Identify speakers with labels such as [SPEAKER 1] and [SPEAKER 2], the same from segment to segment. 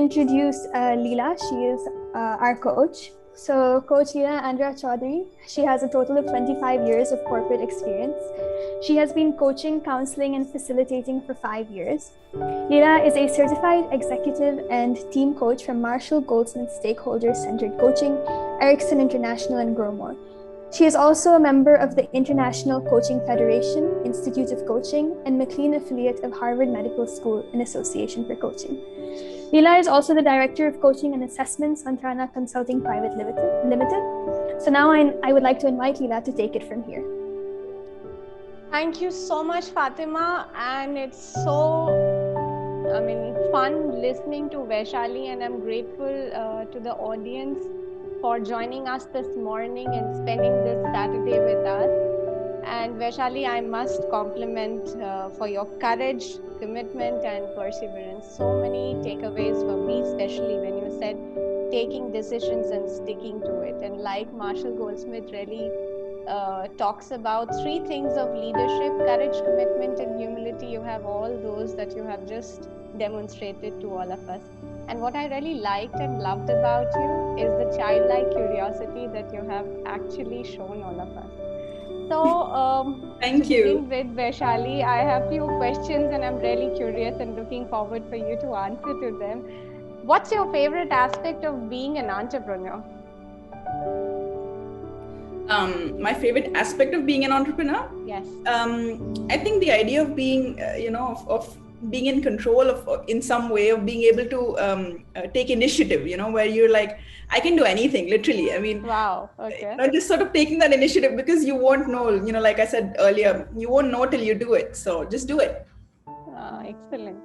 [SPEAKER 1] introduce Leela. She is our coach. So Coach Leela Andrea Chaudhary, she has a total of 25 years of corporate experience. She has been coaching, counseling, and facilitating for 5 years. Leela is a certified executive and team coach from Marshall Goldsmith Stakeholder Centered Coaching, Ericsson International, and Grow More. She is also a member of the International Coaching Federation, Institute of Coaching, and McLean affiliate of Harvard Medical School and Association for Coaching. Leela is also the Director of Coaching and Assessments on Trana Consulting Private Limited. So now I would like to invite Leela to take it from here.
[SPEAKER 2] Thank you so much, Fatima. And it's so, fun listening to Vaishali, and I'm grateful to the audience for joining us this morning and spending this Saturday with us. And Vaishali, I must compliment for your courage, commitment, and perseverance. So many takeaways for me, especially when you said taking decisions and sticking to it. And like Marshall Goldsmith really talks about 3 things of leadership: courage, commitment, and humility. You have all those that you have just demonstrated to all of us. And what I really liked and loved about you is the childlike curiosity that you have actually shown all of us. So,
[SPEAKER 3] thank you.
[SPEAKER 2] Begin with Vaishali, I have few questions and I'm really curious and looking forward for you to answer to them. What's your favorite aspect of being an entrepreneur?
[SPEAKER 3] My favorite aspect of being an entrepreneur?
[SPEAKER 2] Yes.
[SPEAKER 3] I think the idea of being, of being in control of, in some way, of being able to take initiative, where you're like, I can do anything, literally. I mean,
[SPEAKER 2] wow. Okay.
[SPEAKER 3] Just sort of taking that initiative, because you won't know, like I said earlier, you won't know till you do it. So just do it.
[SPEAKER 2] Excellent.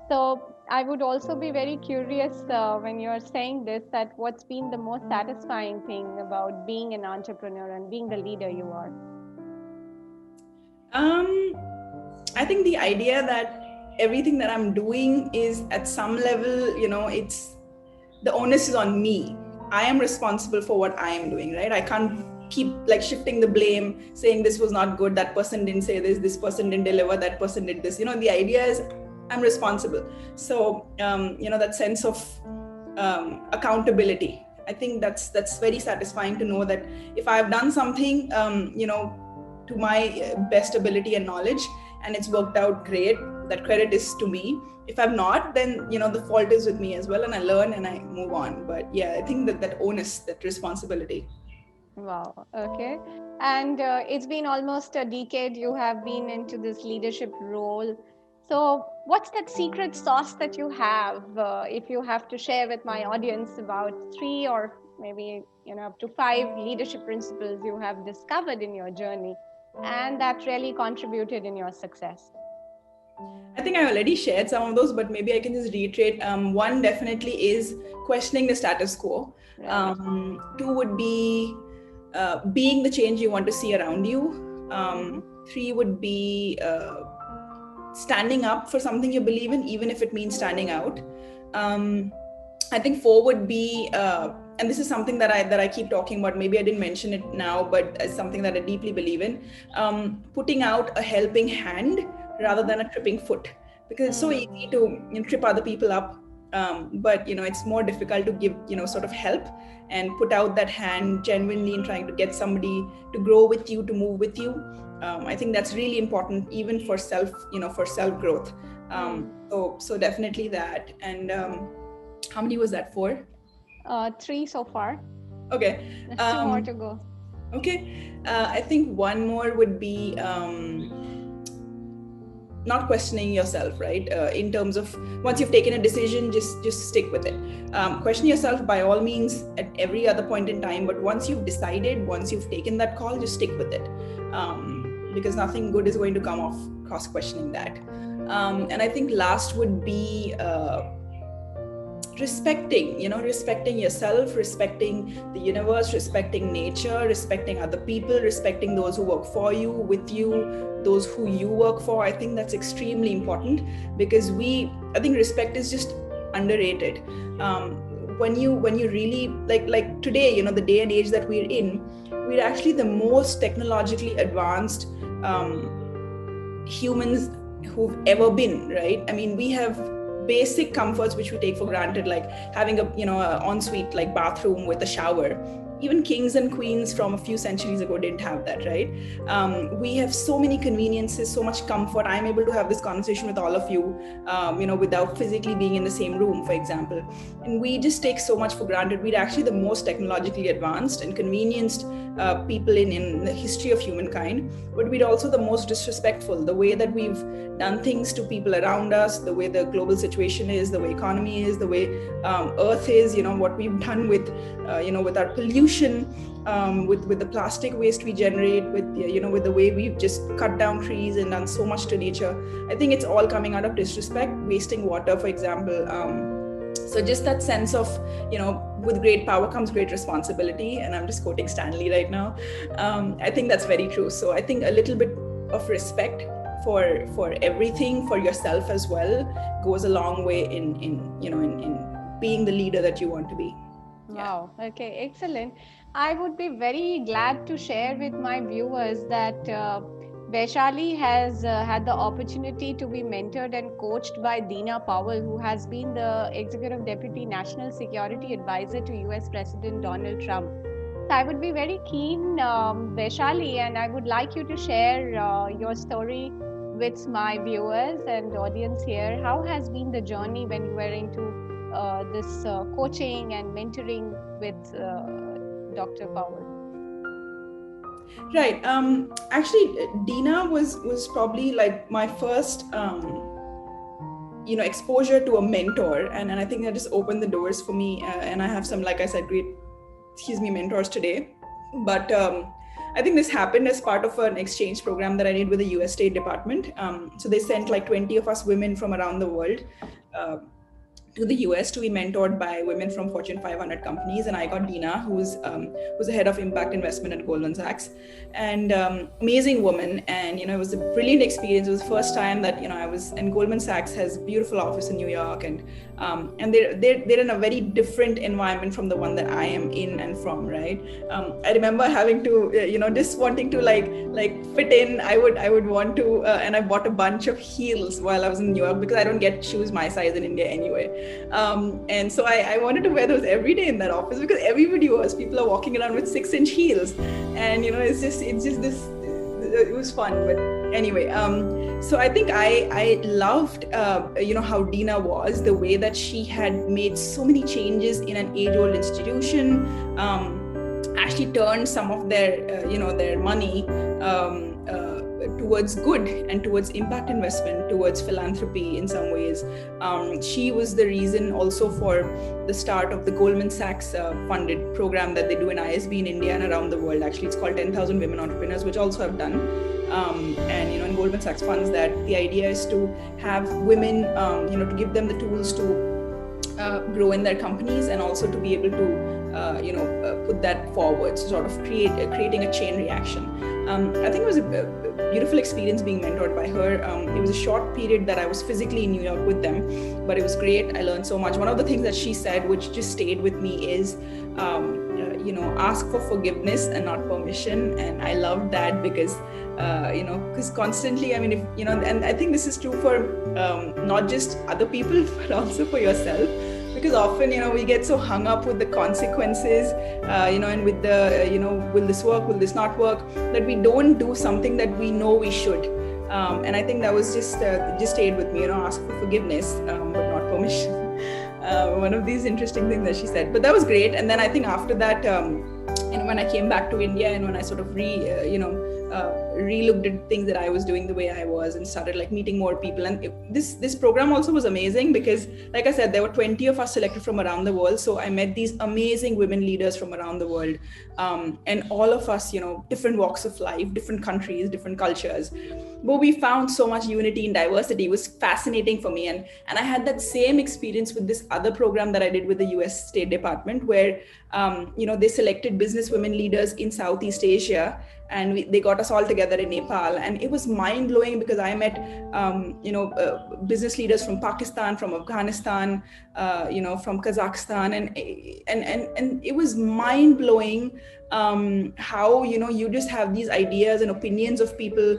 [SPEAKER 2] So I would also be very curious when you're saying this, that what's been the most satisfying thing about being an entrepreneur and being the leader you are?
[SPEAKER 3] I think the idea that everything that I'm doing is at some level, it's the onus is on me. I am responsible for what I am doing, right? I can't keep like shifting the blame, saying this was not good, that person didn't say this person didn't deliver, that person did this. The idea is I'm responsible. So, that sense of accountability, I think that's very satisfying to know that if I've done something, to my best ability and knowledge, and it's worked out great, that credit is to me. If I'm not, then, the fault is with me as well, and I learn and I move on. But yeah, I think that onus, that responsibility.
[SPEAKER 2] Wow. Okay. And it's been almost a decade you have been into this leadership role. So what's that secret sauce that you have, if you have to share with my audience about 3 or maybe, up to 5 leadership principles you have discovered in your journey and that really contributed in your success?
[SPEAKER 3] I think I already shared some of those, but maybe I can just reiterate. One definitely is questioning the status quo. Right. 2 would be being the change you want to see around you. 3 would be standing up for something you believe in, even if it means standing out. I think 4 would be, and this is something that I keep talking about. Maybe I didn't mention it now, but it's something that I deeply believe in. Putting out a helping hand rather than a tripping foot, because it's so easy to trip other people up. But it's more difficult to give sort of help and put out that hand genuinely in trying to get somebody to grow with you, to move with you. I think that's really important, even for self growth. So definitely that. And how many was that? 4?
[SPEAKER 2] 3 so far.
[SPEAKER 3] Okay.
[SPEAKER 2] There's 2 more to go.
[SPEAKER 3] Okay. I think 1 more would be not questioning yourself, right? In terms of once you've taken a decision, just stick with it. Question yourself by all means at every other point in time, but once you've decided, once you've taken that call, just stick with it, because nothing good is going to come off cross-questioning that. And I think last would be respecting yourself, respecting the universe, respecting nature, respecting other people, respecting those who work for you, with you, those who you work for. I think that's extremely important, because I think respect is just underrated. When you really like today, the day and age that we're in, we're actually the most technologically advanced humans who've ever been, right? I mean, we have basic comforts which we take for granted, like having a ensuite like bathroom with a shower. Even kings and queens from a few centuries ago didn't have that, right? We have so many conveniences, so much comfort. I'm able to have this conversation with all of you, without physically being in the same room, for example. And we just take so much for granted. We're actually the most technologically advanced and convenienced people in the history of humankind, but we're also the most disrespectful. The way that we've done things to people around us, the way the global situation is, the way economy is, the way Earth is, what we've done with our pollution, with the plastic waste we generate, with the way we've just cut down trees and done so much to nature. I think it's all coming out of disrespect, wasting water, for example. So just that sense of, with great power comes great responsibility. And I'm just quoting Stanley right now. I think that's very true. So I think a little bit of respect for everything, for yourself as well, goes a long way in being the leader that you want to be.
[SPEAKER 2] Wow. Okay, excellent. I would be very glad to share with my viewers that Vaishali has had the opportunity to be mentored and coached by Dina Powell, who has been the Executive Deputy National Security Advisor to US President Donald Trump. So I would be very keen, Vaishali, and I would like you to share your story with my viewers and audience here. How has been the journey when you were into this coaching and mentoring with Dr. Powell?
[SPEAKER 3] Right. Actually, Dina was probably like my first, exposure to a mentor, and I think that just opened the doors for me. And I have some, like I said, great, mentors today. But I think this happened as part of an exchange program that I did with the US State Department. So they sent like 20 of us women from around the world to the US to be mentored by women from Fortune 500 companies. And I got Dina, who's the head of impact investment at Goldman Sachs, and amazing woman. And, it was a brilliant experience. It was the first time that, I was, and Goldman Sachs has a beautiful office in New York, and they're in a very different environment from the one that I am in and from, right? I remember having to, just wanting to like fit in. I would want to, and I bought a bunch of heels while I was in New York because I don't get shoes my size in India anyway. And so I wanted to wear those every day in that office because everybody was. People are walking around with 6-inch heels, and it's just this. It was fun, but anyway. So I think I loved how Dina was, the way that she had made so many changes in an age-old institution. Actually turned some of their money towards good and towards impact investment, towards philanthropy in some ways. She was the reason also for the start of the Goldman Sachs funded program that they do in ISB in India and around the world. Actually, it's called 10,000 Women Entrepreneurs, which also I've done. And in Goldman Sachs funds that, the idea is to have women, to give them the tools to grow in their companies, and also to be able to put that forward, so sort of creating a chain reaction. I think it was a beautiful experience being mentored by her. It was a short period that I was physically in New York with them, but it was great. I learned so much. One of the things that she said, which just stayed with me, is ask for forgiveness and not permission. And I loved that because because constantly, I mean, if and I think this is true for not just other people but also for yourself. Because often, we get so hung up with the consequences, and with the, will this work, will this not work, that we don't do something that we know we should. And I think that was just stayed with me, ask for forgiveness, but not permission. One of these interesting things that she said, but that was great. And then I think after that, when I came back to India and when I sort of re-looked at things that I was doing the way I was and started like meeting more people. And this program also was amazing because, like I said, there were 20 of us selected from around the world. So I met these amazing women leaders from around the world, and all of us, different walks of life, different countries, different cultures. But we found so much unity and diversity. It was fascinating for me. And I had that same experience with this other program that I did with the US State Department, where, they selected business women leaders in Southeast Asia, and they got us all together in Nepal. And it was mind blowing because I met, business leaders from Pakistan, from Afghanistan, from Kazakhstan. And it was mind blowing how, you just have these ideas and opinions of people,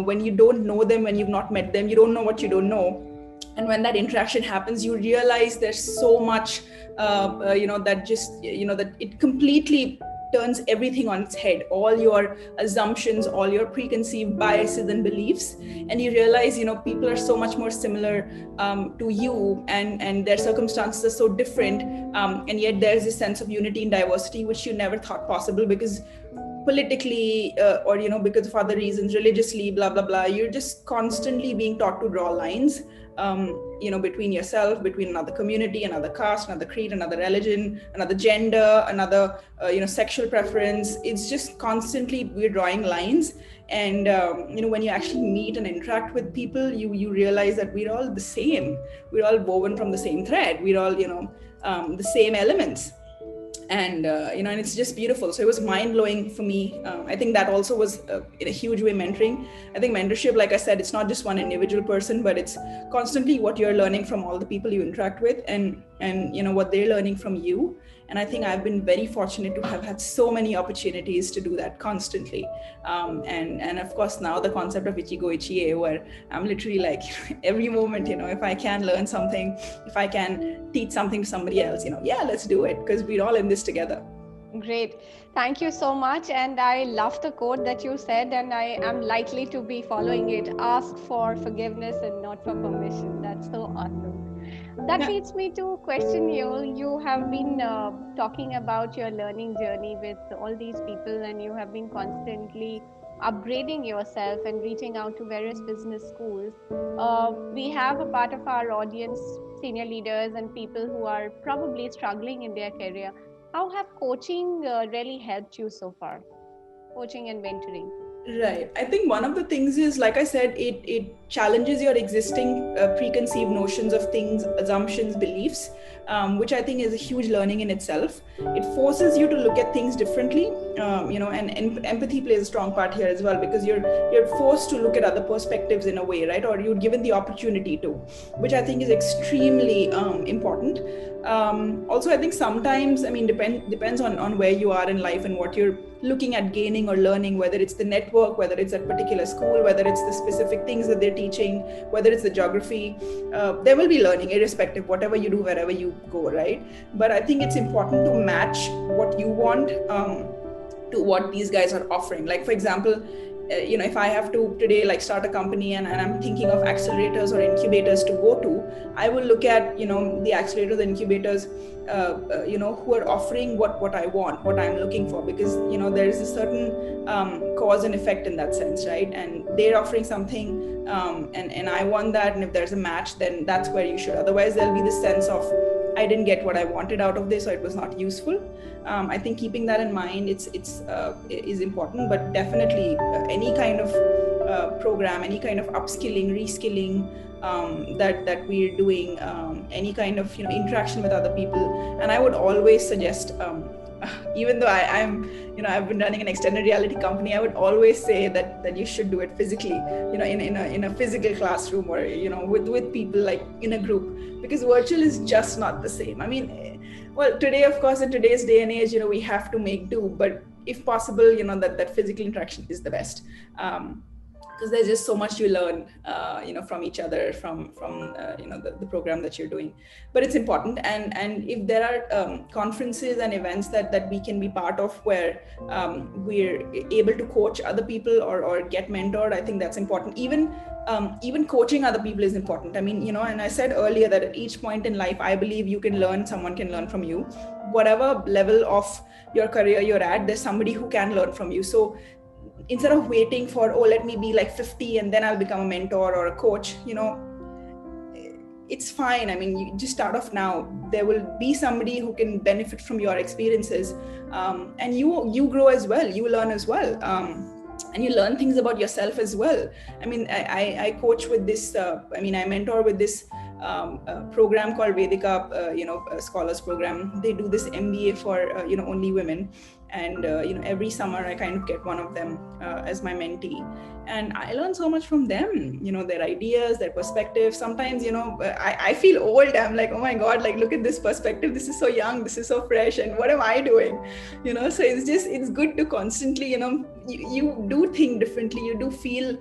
[SPEAKER 3] when you don't know them, when you've not met them, you don't know what you don't know. And when that interaction happens, you realize there's so much that it completely turns everything on its head, all your assumptions, all your preconceived biases and beliefs. And you realize, people are so much more similar to you, and their circumstances are so different, and yet there's this sense of unity and diversity which you never thought possible, because politically or because of other reasons, religiously, blah blah blah, you're just constantly being taught to draw lines between yourself, between another community, another caste, another creed, another religion, another gender, another sexual preference. It's just constantly we're drawing lines. And when you actually meet and interact with people, you realize that we're all the same. We're all woven from the same thread. We're all the same elements. And and it's just beautiful. So it was mind-blowing for me. I think that also was in a huge way mentoring. I think mentorship, like I said, it's not just one individual person, but it's constantly what you're learning from all the people you interact with, and what they're learning from you. And I think I've been very fortunate to have had so many opportunities to do that constantly. And of course, now the concept of Ichigo Ichie, where I'm literally like every moment, if I can learn something, if I can teach something to somebody else, let's do it, because we're all in this together.
[SPEAKER 2] Great. Thank you so much. And I love the quote that you said, and I am likely to be following it. Ask for forgiveness and not for permission. That's so awesome. That leads me to question you. You have been talking about your learning journey with all these people, and you have been constantly upgrading yourself and reaching out to various business schools. We have a part of our audience, senior leaders and people who are probably struggling in their career. How have coaching really helped you so far? Coaching and mentoring.
[SPEAKER 3] Right. I think one of the things is, like I said, it challenges your existing preconceived notions of things, assumptions, beliefs, which I think is a huge learning in itself. It forces you to look at things differently, and empathy plays a strong part here as well, because you're forced to look at other perspectives in a way, right? Or you're given the opportunity to, which I think is extremely important. Also, I think sometimes, depends on where you are in life and what you're looking at gaining or learning, whether it's the network, whether it's at particular school, whether it's the specific things that they're teaching, whether it's the geography, there will be learning irrespective, whatever you do, wherever you go, right? But I think it's important to match what you want to what these guys are offering. Like, for example, if I have to today start a company and I'm thinking of accelerators or incubators to go to, I will look at the accelerators, the incubators who are offering what I want, what I'm looking for, because there is a certain cause and effect in that sense, right? And they're offering something and I want that, and if there's a match, then that's where you should. Otherwise there'll be this sense of I didn't get what I wanted out of this, or it was not useful. I think keeping that in mind is important, but definitely any kind of program, any kind of upskilling, reskilling that we're doing, any kind of interaction with other people. And I would always suggest, even though I've been running an extended reality company, I would always say that you should do it physically, in a physical classroom, or with people, like in a group, because virtual is just not the same. Well, today, of course, in today's day and age, we have to make do, but if possible, that physical interaction is the best. Because there's just so much you learn, from each other, from the program that you're doing. But it's important, and if there are conferences and events that we can be part of, where we're able to coach other people or get mentored, I think that's important. Even coaching other people is important. And I said earlier that at each point in life, I believe you can learn, someone can learn from you. Whatever level of your career you're at, there's somebody who can learn from you. So instead of waiting for, let me be like 50 and then I'll become a mentor or a coach, it's fine. You just start off now. There will be somebody who can benefit from your experiences, and you grow as well, you learn as well, and you learn things about yourself as well. I coach with this, I mentor with this program called Vedika, Scholars Program. They do this MBA for only women, And every summer I kind of get one of them as my mentee, and I learn so much from them, their ideas, their perspectives. Sometimes I feel old. I'm like, oh my god, like look at this perspective, this is so young, this is so fresh, and what am I doing? So it's good to constantly, you do think differently, you do feel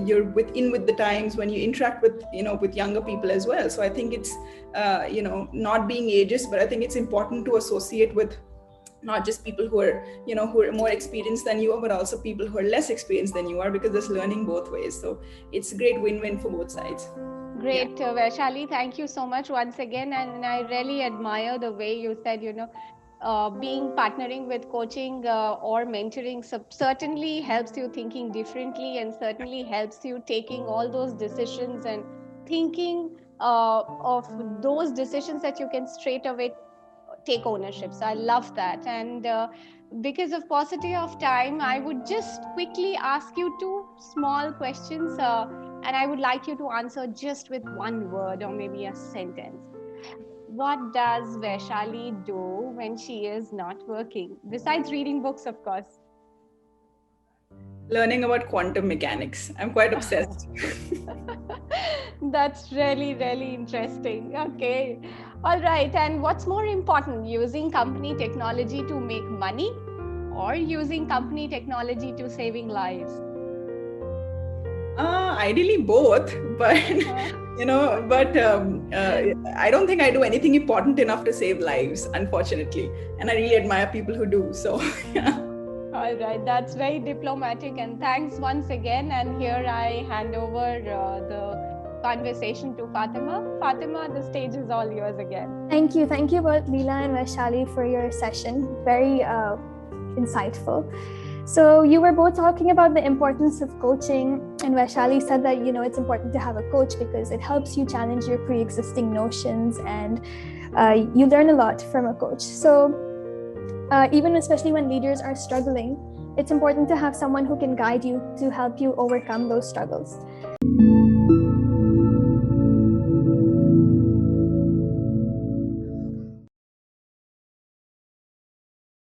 [SPEAKER 3] you're with the times when you interact with younger people as well. So I think it's not being ageist, but I think it's important to associate with not just people who are more experienced than you are, but also people who are less experienced than you are, because there's learning both ways. So it's a great win-win for both sides.
[SPEAKER 2] Great, Vaishali, thank you so much once again. And I really admire the way you said, being partnering with coaching or mentoring certainly helps you thinking differently, and certainly helps you taking all those decisions and thinking of those decisions that you can straight away take ownership. So I love that. And because of paucity of time, I would just quickly ask you two small questions, and I would like you to answer just with one word or maybe a sentence. What does Vaishali do when she is not working, besides reading books, of course?
[SPEAKER 3] Learning about quantum mechanics. I'm quite obsessed.
[SPEAKER 2] That's really, really interesting. Okay. All right. And what's more important, using company technology to make money or using company technology to saving lives?
[SPEAKER 3] Ideally both, but I don't think I do anything important enough to save lives, unfortunately. And I really admire people who do. So, yeah.
[SPEAKER 2] All right, that's very diplomatic, and thanks once again. And here I hand over the conversation to Fatima. Fatima, the stage is all yours again.
[SPEAKER 1] Thank you both Leela and Vaishali for your session. Very insightful. So you were both talking about the importance of coaching, and Vaishali said that it's important to have a coach because it helps you challenge your pre-existing notions, and you learn a lot from a coach. So especially when leaders are struggling, it's important to have someone who can guide you to help you overcome those struggles.